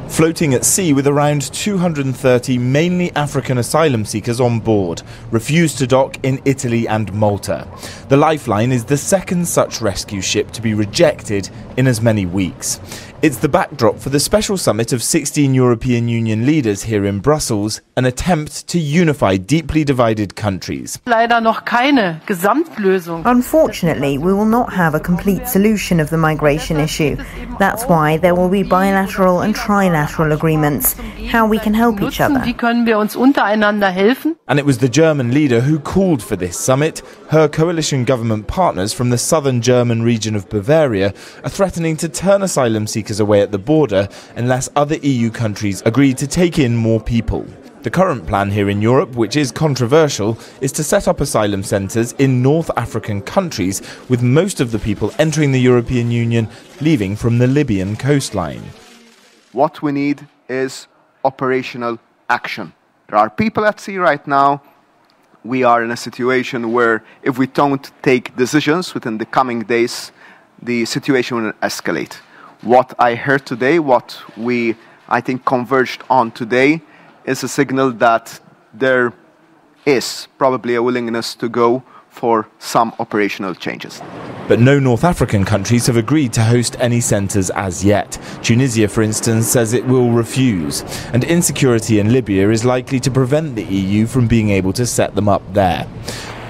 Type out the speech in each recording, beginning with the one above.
floating at sea with around 230 mainly African asylum seekers on board, refused to dock in Italy and Malta. The Lifeline is the second such rescue ship to be rejected in as many weeks. It's the backdrop for the special summit of 16 European Union leaders here in Brussels, an attempt to unify deeply divided countries. Unfortunately, we will not have a complete solution of the migration issue. That's why there will be bilateral and trilateral agreements, how we can help each other. And it was the German leader who called for this summit. Her coalition government partners from the southern German region of Bavaria are threatening to turn asylum seekers away at the border unless other EU countries agree to take in more people. The current plan here in Europe, which is controversial, is to set up asylum centres in North African countries, with most of the people entering the European Union leaving from the Libyan coastline. What we need is operational action. There are people at sea right now. We are in a situation where if we don't take decisions within the coming days, the situation will escalate. What I heard today, what we, I think, converged on today, is a signal that there is probably a willingness to go for some operational changes. But no North African countries have agreed to host any centres as yet. Tunisia, for instance, says it will refuse, and insecurity in Libya is likely to prevent the EU from being able to set them up there.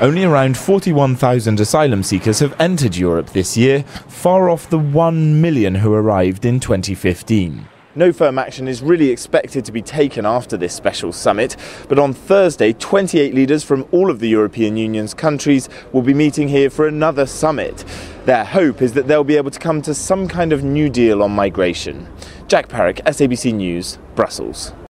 Only around 41,000 asylum seekers have entered Europe this year, far off the 1 million who arrived in 2015. No firm action is really expected to be taken after this special summit, but on Thursday, 28 leaders from all of the European Union's countries will be meeting here for another summit. Their hope is that they'll be able to come to some kind of new deal on migration. Parrock, SABC News, Brussels.